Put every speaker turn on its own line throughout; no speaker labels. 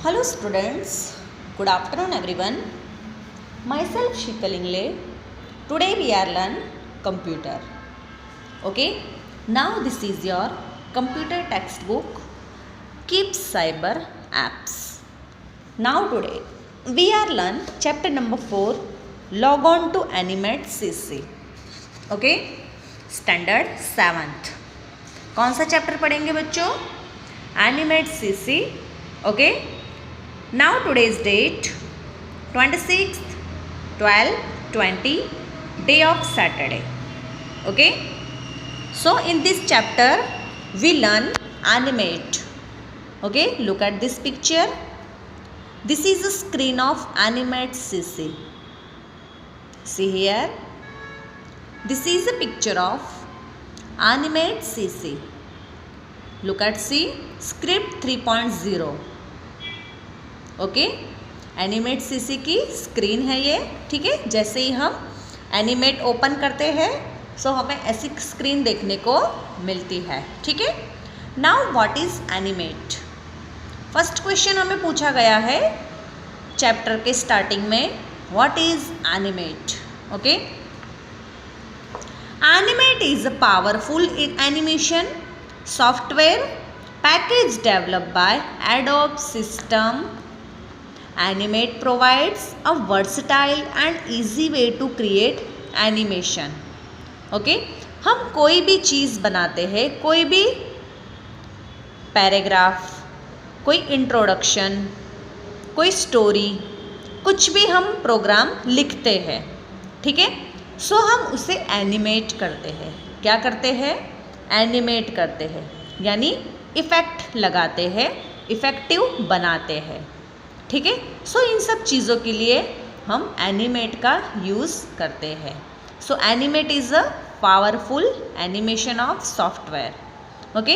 Hello students, good afternoon everyone. Myself Sheetal Ingle. Today we are learn computer. Okay, now this is your computer textbook Keep Cyber Apps. Now today we are learn chapter number 4 Log on to Animate CC. Okay, standard 7th. कौन सा chapter पढ़ेंगे बच्चों? Animate CC. Okay. Now today's date 26th 12/20 day of Saturday. Okay. So in this chapter we learn animate. Okay. Look at this picture. This is a screen of Animate CC. See here. This is a picture of Animate CC. Look at see script 3.0. Okay, animate CC की screen है ये. ठीक है, जैसे ही हम animate open करते हैं सो हमें ऐसी स्क्रीन देखने को मिलती है. ठीक है. Now what is animate? First question हमें पूछा गया है चैप्टर के स्टार्टिंग में, what is animate? Okay, animate is a powerful animation software package developed by Adobe System. Animate provides a versatile and easy way to create animation. Okay? हम कोई भी चीज़ बनाते हैं, कोई भी पैराग्राफ, कोई इंट्रोडक्शन, कोई स्टोरी, कुछ भी हम प्रोग्राम लिखते हैं. ठीक है, सो हम उसे एनिमेट करते हैं. क्या करते हैं? एनिमेट करते हैं, यानी इफ़ेक्ट लगाते हैं, इफ़ेक्टिव बनाते हैं. ठीक है. सो इन सब चीज़ों के लिए हम एनिमेट का यूज़ करते हैं. So animate is a powerful animation of software. Okay,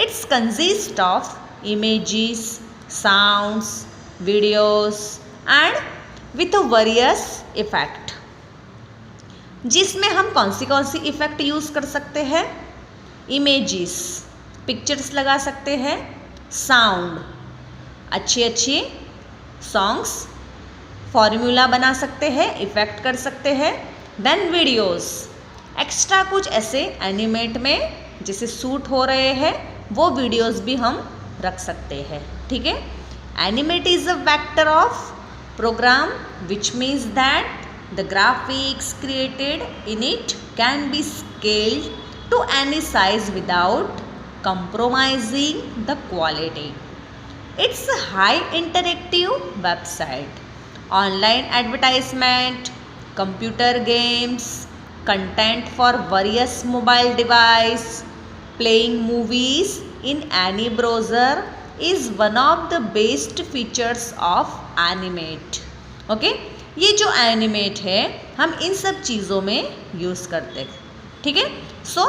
it's consist of images, sounds, videos and with various effect. जिसमें हम कौन सी इफ़ेक्ट यूज़ कर सकते हैं? इमेजेस, पिक्चर्स लगा सकते हैं. साउंड, अच्छी सॉन्ग्स, फॉर्मूला बना सकते हैं, इफ़ेक्ट कर सकते हैं. देन वीडियोस, एक्स्ट्रा कुछ ऐसे एनिमेट में जैसे शूट हो रहे हैं वो वीडियोस भी हम रख सकते हैं. ठीक है. Animate is a vector of program which means that the graphics created in it can be scaled to any size without compromising the quality. It's a high interactive website, online advertisement, computer games, content for various mobile device, playing movies in any browser is one of the best features of animate. Okay, ये जो animate है हम इन सब चीज़ों में use करते हैं. ठीक है. सो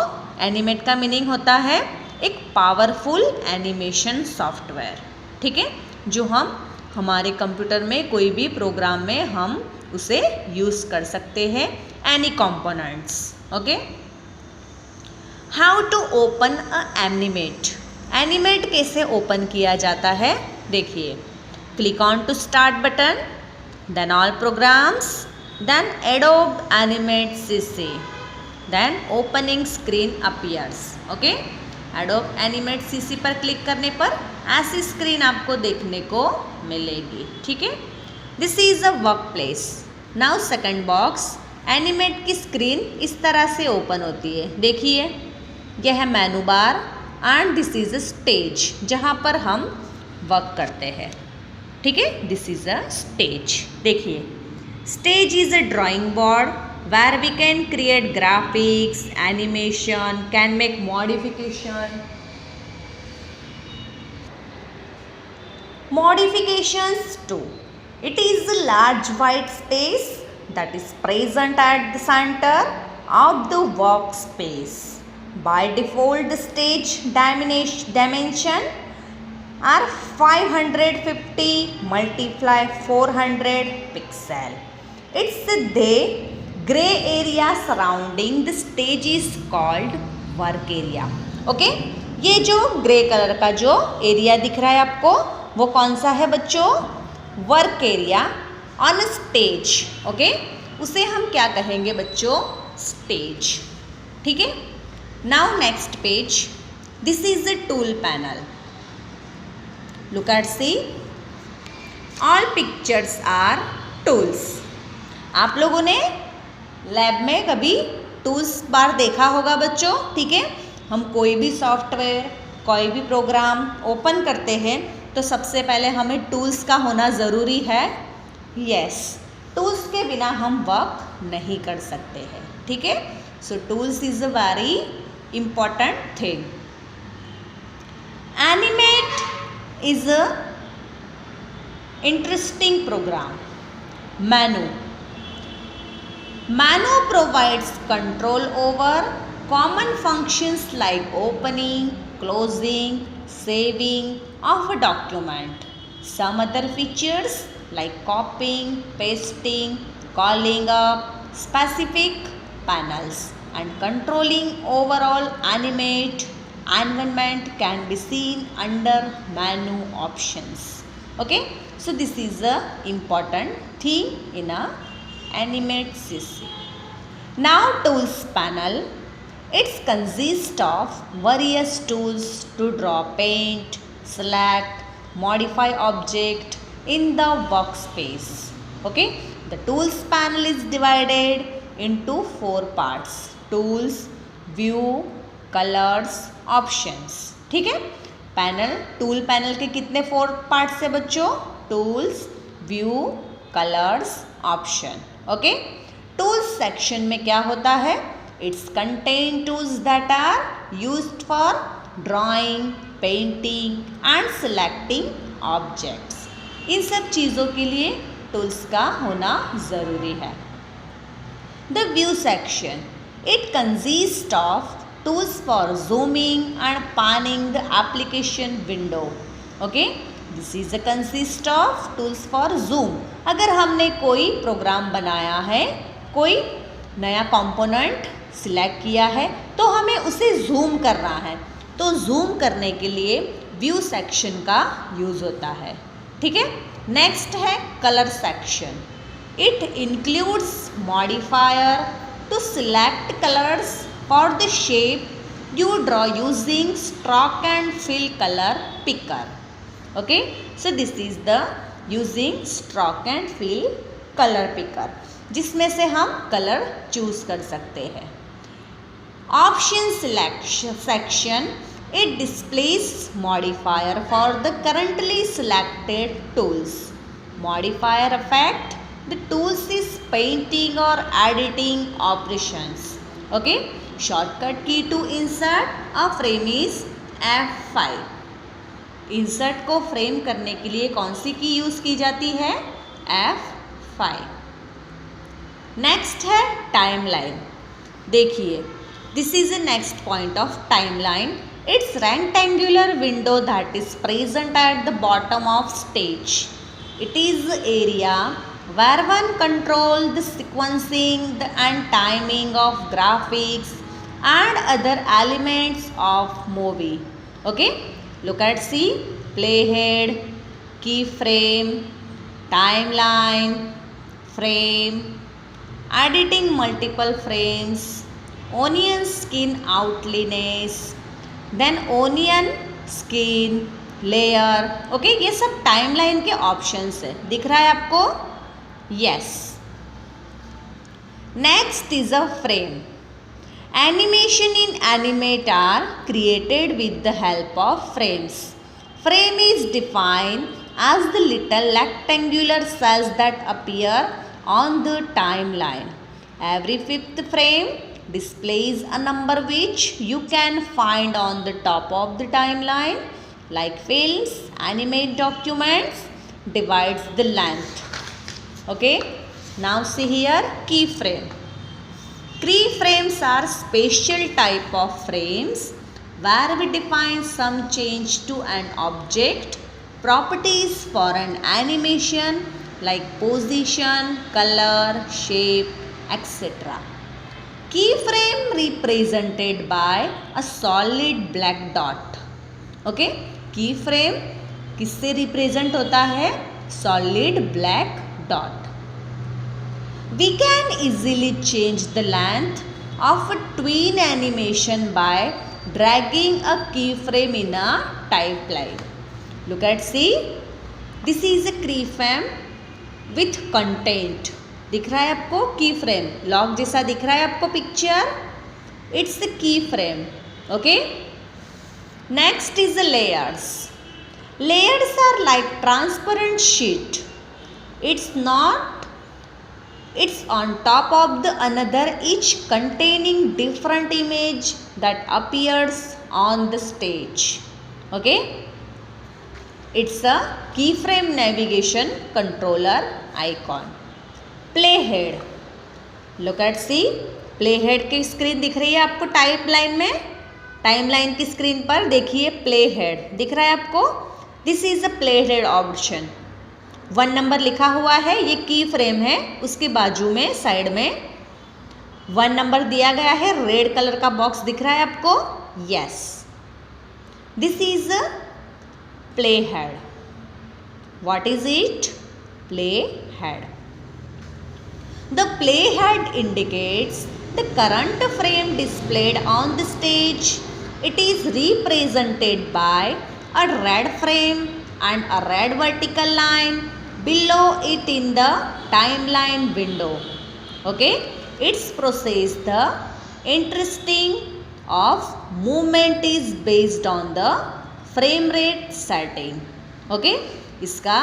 एनिमेट का मीनिंग होता है एक पावरफुल एनिमेशन सॉफ्टवेयर. ठीक है, जो हम हमारे कंप्यूटर में कोई भी प्रोग्राम में हम उसे यूज़ कर सकते हैं, any components. Okay, how to open a Animate? Animate कैसे ओपन किया जाता है? देखिए, click on to start button, then all programs, then Adobe Animate CC, then opening screen appears. Okay, Adobe Animate CC पर click करने पर ऐसी screen आपको देखने को मिलेगी. ठीक है. This is a work place. Now second box, animate की स्क्रीन इस तरह से ओपन होती है. देखिए, यह है मेनू बार and this is a stage जहाँ पर हम वर्क करते हैं. ठीक है, दिस इज़ अ स्टेज. देखिए, stage is a drawing board where we can create graphics, animation, can make modifications too. It is a large white space that is present at the center of the workspace. By default, the stage dimension are 550 multiply 400 pixel. It's the gray area surrounding the stage is called work area. Okay, ये जो grey colour का जो area दिख रहा है आपको वो कौन सा है बच्चों? Work area on stage. Okay, उसे हम क्या कहेंगे बच्चों? स्टेज। ठीक है। Now next page, this is a tool panel. Look at see, all pictures are tools. आप लोगों ने लैब में कभी टूल्स बार देखा होगा बच्चों। ठीक है, हम कोई भी सॉफ्टवेयर, कोई भी प्रोग्राम ओपन करते हैं तो सबसे पहले हमें टूल्स का होना ज़रूरी है। यस, टूल्स के बिना हम वर्क नहीं कर सकते हैं। ठीक है, so tools is a very important thing. Animate is a interesting program. Manu provides control over common functions like opening, closing, saving of a document. Some other features like copying, pasting, calling up specific panels and controlling overall animate environment can be seen under menu options. Okay, so this is a important thing in a animate CC. Now tools panel, it consists of various tools to draw, paint, select, modify object in the workspace. Okay, the tools panel is divided into 4 parts: tools, view, colors, options. ठीक है, panel, tool panel के कितने 4 parts है बच्चों? Tools, view, colours, option. Okay, tools section में क्या होता है? It's contain tools that are used for drawing, painting and selecting objects. इन सब चीज़ों के लिए टूल्स का होना ज़रूरी है. The view section, it consists of tools for zooming and panning the application window. Okay, this is a consist of tools for zoom. अगर हमने कोई प्रोग्राम बनाया है, कोई नया कंपोनेंट सिलेक्ट किया है तो हमें उसे जूम करना है, तो जूम करने के लिए व्यू सेक्शन का यूज़ होता है. ठीक है. नेक्स्ट है colour section. It includes modifier to select colors for the shape you draw using stroke and fill color picker. Okay, so this is the using stroke and fill color picker, जिसमें से हम colour choose कर सकते हैं. Option selection section, it displays modifier for the currently selected tools. Modifier effect, the tools is painting or editing operations. Okay, shortcut key to insert a frame is F5. Insert को frame करने के लिए कौन सी की use की जाती है? F5. Next है टाइमलाइन. देखिए, this is the next point of timeline. It's rectangular window that is present at the bottom of stage. It is area where one control the sequencing and timing of graphics and other elements of movie. Okay, look at see, playhead, keyframe, timeline, frame, editing multiple frames, onion skin outlines, then onion skin layer. Okay, ये सब timeline के options है. दिख रहा है आपको? Yes. Next is a frame. Animation in Animate are created with the help of frames. Frame is defined as the little rectangular cells that appear on the timeline. Every fifth frame displays a number which you can find on the top of the timeline. Like films, animate documents divides the length. Okay, now see here keyframe. Keyframes are special type of frames where we define some change to an object, properties for an animation like position, color, shape, etc. Keyframe represented by a solid black dot. Okay, keyframe किससे represent होता है? Solid black dot. We can easily change the length of a tween animation by dragging a keyframe in a timeline. Look at, see, this is a keyframe with content. दिख रहा है आपको keyframe, lock जैसा दिख रहा है आपको picture? It's a keyframe. Okay. Next is the layers. Layers are like transparent sheet. It's on top of the another, each containing different image that appears on the stage. Okay. It's a keyframe navigation controller icon. Playhead. Look at, see, playhead की screen दिख रही है आपको timeline में? Timeline की screen पर देखिए प्लेहेड दिख रहा है आपको? This is a प्लेहेड option. 1 number लिखा हुआ है, ये की फ्रेम है, उसके बाजू में साइड में 1 नंबर दिया गया है, रेड कलर का बॉक्स दिख रहा है आपको? Yes, this is a play head. What is it? Play head. The play head indicates the current frame displayed on the stage. It is represented by a red frame and a red vertical line below it in the timeline window. Okay, its process the interesting of movement is based on the frame rate setting. Okay, इसका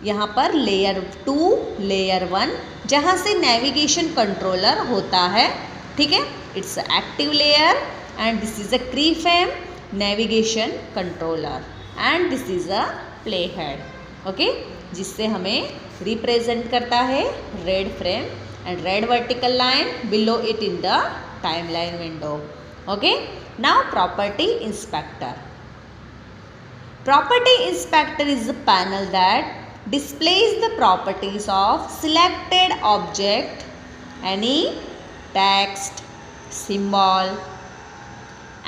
यहाँ पर layer 2 layer 1 जहाँ से navigation controller होता है, ठीक है, it's active layer and this is a keyframe navigation controller and this is a play head. Okay, जिससे हमें रिप्रेजेंट करता है red frame and red vertical line below it in the timeline window. Okay, now property inspector. Property inspector is a panel that displays the properties of selected object, any text, symbol,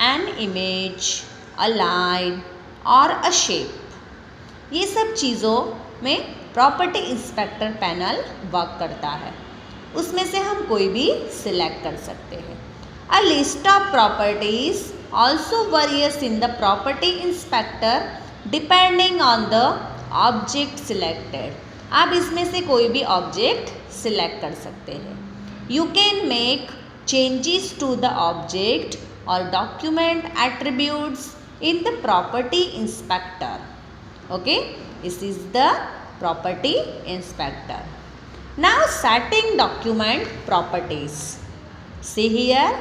an image, a line or a shape. ये सब चीज़ों में property inspector panel work करता है, उसमें से हम कोई भी सिलेक्ट कर सकते हैं। A list of properties also varies in the property inspector depending on the object selected. आप इसमें से कोई भी ऑब्जेक्ट सिलेक्ट कर सकते हैं। You can make changes to the object और document attributes in the property inspector. Okay, this is the property inspector. Now setting document properties. See here,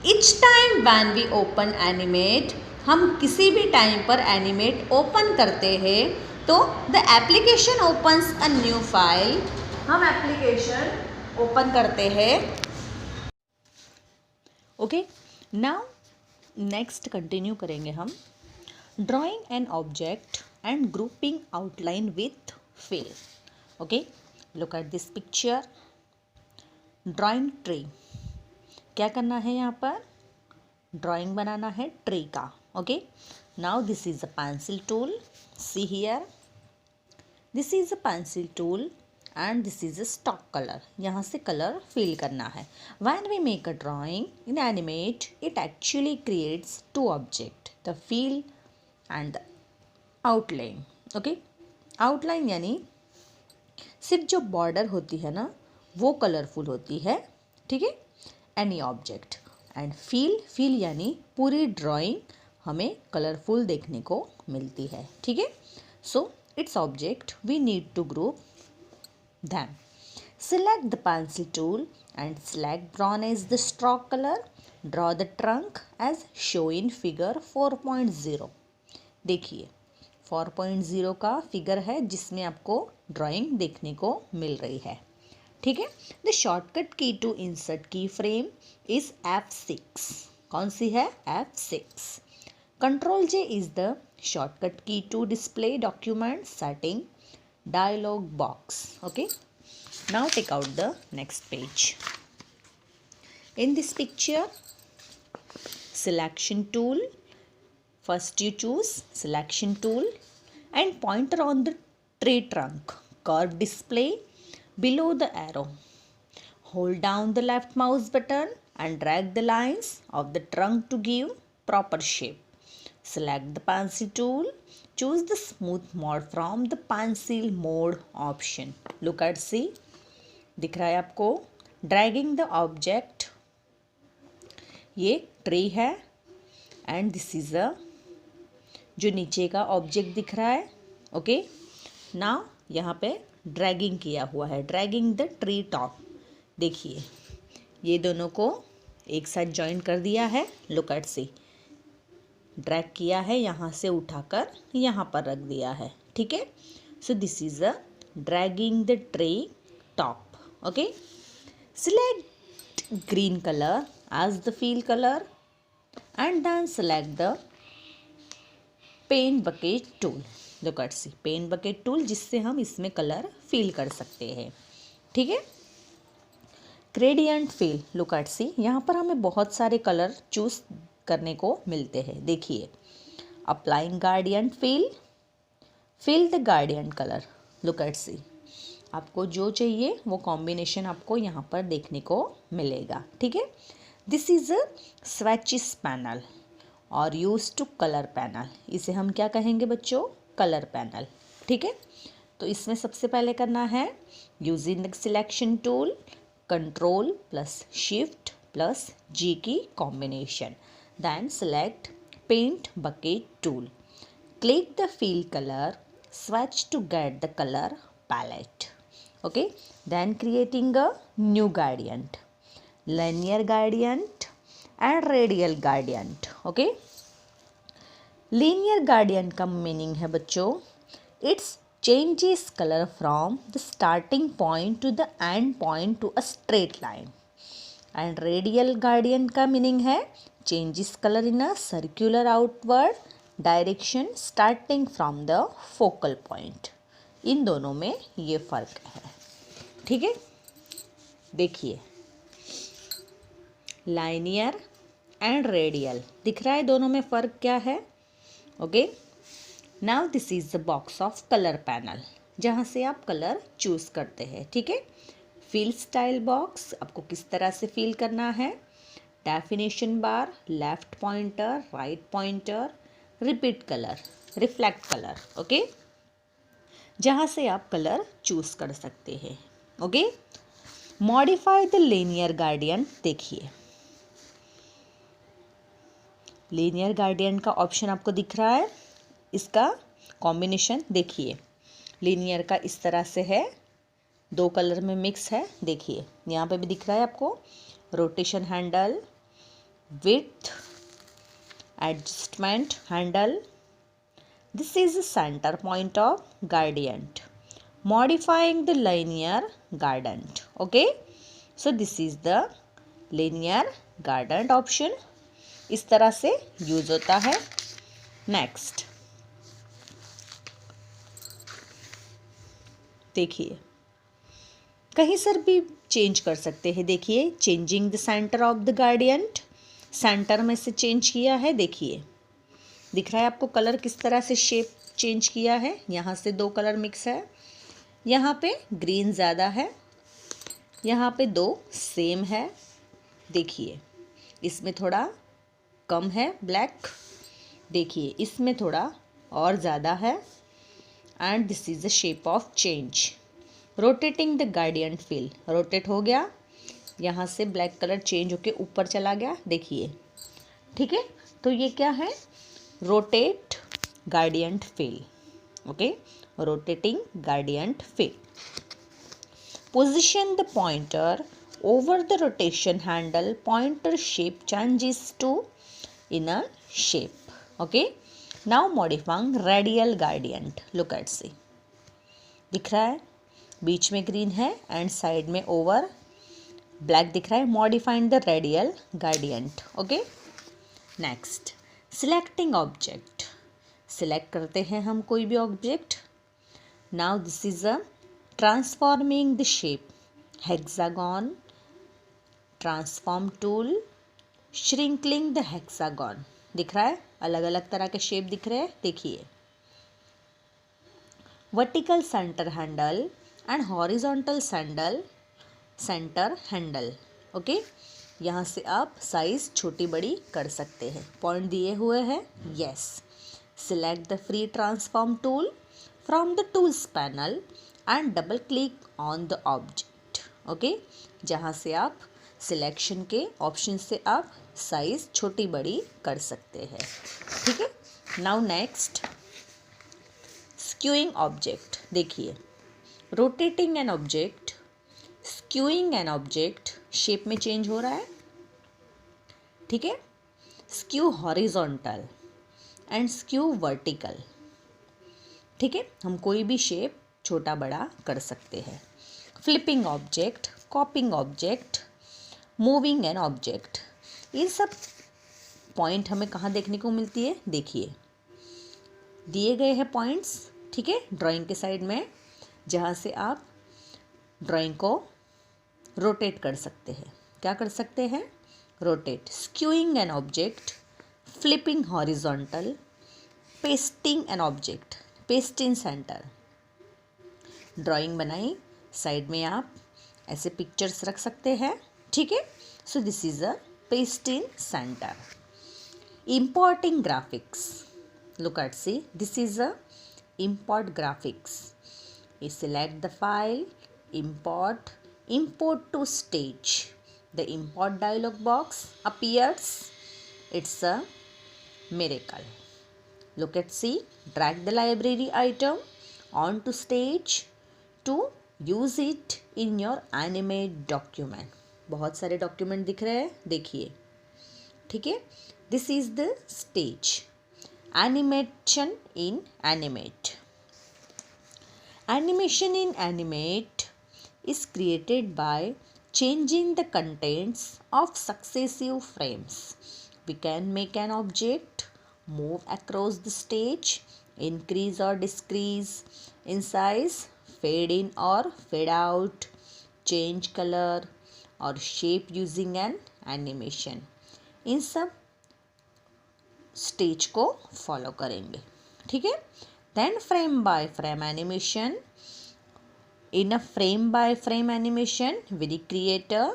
each time when we open animate, हम किसी भी time पर animate open करते हैं तो the application opens a new file. हम application open करते हैं। ओके, नाउ नेक्स्ट कंटिन्यू करेंगे हम drawing an object and grouping outline with fill. Okay, look at this picture, drawing tree. क्या करना है यहाँ पर? ड्राइंग बनाना है ट्री का। Okay, now this is a pencil tool. See here, this is a pencil tool and this is a stock colour. यहाँ से colour fill करना है। When we make a drawing in Animate, it actually creates 2 object, the fill and the outline. Okay, outline यानी सिर्फ जो border होती है ना वो कलरफुल होती है, ठीक है, एनी ऑब्जेक्ट। एंड फील यानी पूरी ड्राइंग हमें कलरफुल देखने को मिलती है, ठीक है। So it's object we need to group them. Select the pencil tool and select brown as the stroke color. Draw the trunk as shown in figure 4.0. देखिए 4.0 का फिगर है जिसमें आपको ड्राइंग देखने को मिल रही है, ठीक है। The shortcut key to insert key frame is F6। कौन सी है? F6। Control J is the shortcut key to display document setting dialog box. Okay, now take out the next page. In this picture, selection tool First you choose selection tool and pointer on the tree trunk. Curve display below the arrow. Hold down the left mouse button and drag the lines of the trunk to give proper shape. Select the pencil tool. Choose the smooth mode from the pencil mode option. Look at see. दिख रहा है आपको? Dragging the object. ये tree है and this is अ जो नीचे का object दिख रहा है. ओके, नाउ यहाँ पे ड्रैगिंग किया हुआ है. Dragging the tree top. देखिए ये दोनों को एक साथ जॉइन कर दिया है. Look at C. ड्रैग किया है, यहाँ से उठाकर यहाँ पर रख दिया है. ठीक है. So this is a dragging the tree top. Okay. Select green colour as the fill color and then select the paint bucket tool. look at see. Paint bucket tool जिससे हम इसमें कलर फिल कर सकते हैं. ठीक है. Gradient fill. look at see. यहाँ पर हमें बहुत सारे कलर चूज करने को मिलते हैं. देखिए applying gradient fill. Fill the gradient colour. look at see. आपको जो चाहिए वो कॉम्बिनेशन आपको यहाँ पर देखने को मिलेगा. ठीक है. This is a swatches panel और यूज टू कलर पैनल. इसे हम क्या कहेंगे बच्चों? Colour panel. ठीक है. तो इसमें सबसे पहले करना है using the selection tool, control plus shift plus G key combination. Then select paint bucket tool. Click the fill color, swatch to get the color palette. Okay. Then creating a new gradient. Linear gradient and radial gradient. Okay. Linear gradient का meaning है बच्चों it's changes colour from the starting point to the end point to a straight line. And radial gradient का meaning है changes colour in a circular outward direction starting from the focal point. इन दोनों में ये फ़र्क है. ठीक है. देखिए लाइनियर एंड रेडियल दिख रहा है. दोनों में फ़र्क क्या है? Okay. Now this is the box of colour panel जहाँ से आप कलर चूज़ करते हैं. ठीक है. फिल स्टाइल बॉक्स आपको किस तरह से फिल करना है. Definition bar, left pointer, right pointer, repeat colour, reflect colour. Okay. जहाँ से आप कलर चूज़ कर सकते हैं. Okay. Modify the linear gradient. देखिए लीनियर गार्डियन का ऑप्शन आपको दिख रहा है. इसका कॉम्बिनेशन देखिए लीनियर का इस तरह से है. दो कलर में मिक्स है. देखिए यहाँ पे भी दिख रहा है आपको. Rotation handle, width, adjustment handle. This is the centre point of gradient. Modifying the linear gradient. Okay. So this is the linear gradient option. इस तरह से यूज होता है. नेक्स्ट देखिए कहीं सर भी चेंज कर सकते हैं. देखिए changing the centre of the gradient. Centre में से चेंज किया है. देखिए दिख रहा है आपको कलर किस तरह से शेप चेंज किया है. यहाँ से दो कलर मिक्स है. यहाँ पे ग्रीन ज़्यादा है, यहाँ पे दो सेम है. देखिए इसमें थोड़ा कम है ब्लैक. देखिए इसमें थोड़ा और ज़्यादा है. And this is the shape of change. Rotating the gradient fill. Rotate हो गया. यहाँ से ब्लैक कलर चेंज होके ऊपर चला गया. देखिए. ठीक है. तो ये क्या है? Rotate gradient fill. Okay. Rotating gradient fill. Position the pointer over the rotation handle. Pointer shape changes to inner shape. Okay. Now modifying radial gradient. Look at see. दिख रहा है बीच में ग्रीन है एंड साइड में over black दिख रहा है. Modifying the radial gradient. Okay. Next selecting object. Select करते हैं हम कोई भी object. Now this is a transforming the shape. Hexagon, transform tool, shrinking the hexagon. दिख रहा है. अलग अलग तरह के शेप दिख रहे हैं, देखिए। Vertical centre handle and horizontal centre handle. Okay, यहाँ से आप साइज छोटी बड़ी कर सकते हैं। पॉइंट दिए हुए हैं, yes. Select the free transform tool from the tools panel and double click on the object. Okay, जहाँ से आप सिलेक्शन के ऑप्शन से आप साइज छोटी बड़ी कर सकते हैं, ठीक है। Now next, skewing object. देखिए, rotating an object, skewing an object, shape में चेंज हो रहा है, ठीक है। Skew horizontal and skew vertical, ठीक है। हम कोई भी शेप छोटा बड़ा कर सकते हैं। Flipping object, कॉपिंग object, moving an object, ये सब पॉइंट हमें कहाँ देखने को मिलती है, देखिए दिए गए हैं पॉइंट्स, ठीक है, ड्राइंग के साइड में, जहाँ से आप ड्राइंग को रोटेट कर सकते हैं। क्या कर सकते हैं, rotate. Skewing an object, flipping horizontal, pasting an object, paste in centre. Drawing बनाई, साइड में आप ऐसे पिक्चर्स रख सकते हैं, ठीक है। So this is a paste in centre. Importing graphics, look at, see, this is a import graphics. We select the file, import to stage. The import dialog box appears. It's a miracle. Look at, see, drag the library item onto stage to use it in your animate document. बहुत सारे document दिख रहे हैं, देखिए, ठीक है। This is the stage. Animation in Animate. Animation in Animate is created by changing the contents of successive frames. We can make an object move across the stage, increase or decrease in size, fade in or fade out, change color or shape using an animation. इन सब stage को follow करेंगे, ठीक है। Then frame by frame animation. In a frame by frame animation we create a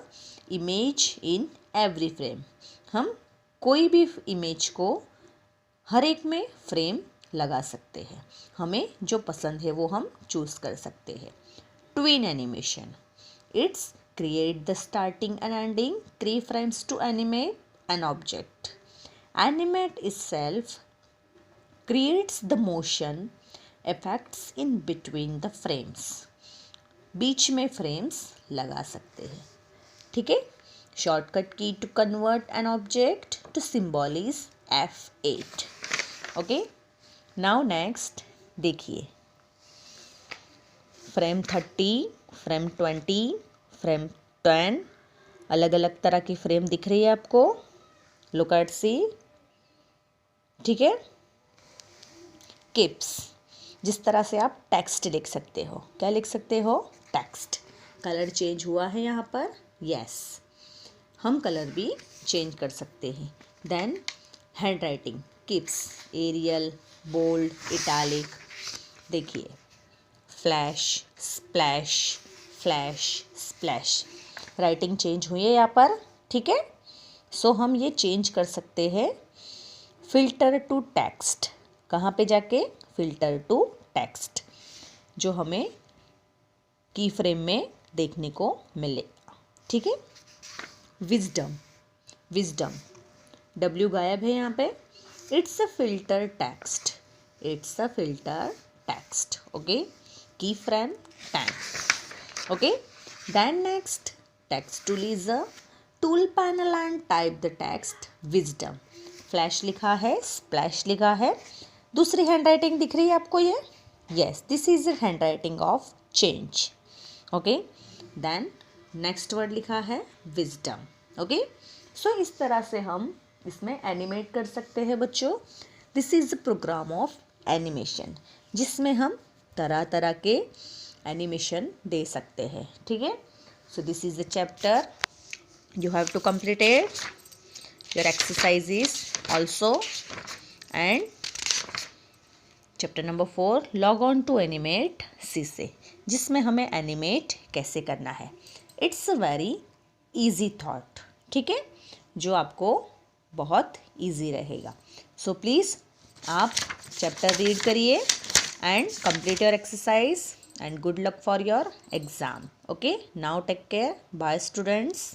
image in every frame. हम कोई भी image को हर एक में फ्रेम लगा सकते हैं, हमें जो पसंद है वो हम चूज़ कर सकते हैं। Twin animation, it's create the starting and ending 3 frames to animate an object. Animate itself creates the motion effects in between the frames. बीच में फ्रेम्स लगा सकते हैं, ठीक है। Shortcut key to convert an object to symbol is F8. Okay, now next देखिए, frame 30, frame 20, frame 10, अलग अलग तरह की फ्रेम दिख रही है आपको। लुक एट, सी, ठीक है। किप्स, जिस तरह से आप टेक्स्ट लिख सकते हो, क्या लिख सकते हो, टेक्स्ट। कलर चेंज हुआ है यहाँ पर, यस, हम कलर भी चेंज कर सकते हैं। देन हैंड राइटिंग, किप्स, एरियल, बोल्ड, इटैलिक, देखिए, flash, splash, flash, splash, writing change हुई है यहाँ पर, ठीक है। सो हम ये चेंज कर सकते हैं। फिल्टर टू टेक्स्ट, कहाँ पे जाके, फिल्टर टू टेक्स्ट, जो हमें की फ्रेम में देखने को मिलेगा, ठीक है। विजडम, विजडम, W गायब है यहाँ पे। It's a filter text, it's a filter text, okay. Key frame 10, okay. Then next, text tool is a tool panel and type the text wisdom. Flash लिखा है, स्प्लैश लिखा है, दूसरी हैंड राइटिंग दिख रही है आपको ये, yes, this is the handwriting of change, okay. Then next word लिखा है विजडम, ओके। सो इस तरह से हम इसमें एनिमेट कर सकते हैं बच्चों। This is the program of animation, जिसमें हम तरह तरह के एनिमेशन दे सकते हैं, ठीक है। So this is the chapter, you have to complete it. Your exercise is also and chapter number 4 log on to animate C से, जिसमें हमें एनिमेट कैसे करना है। It's a very easy thought, ठीक है, जो आपको बहुत इजी रहेगा। सो प्लीज़ आप चैप्टर रीड करिए and complete your exercise and good luck for your exam. Okay, now take care, bye students.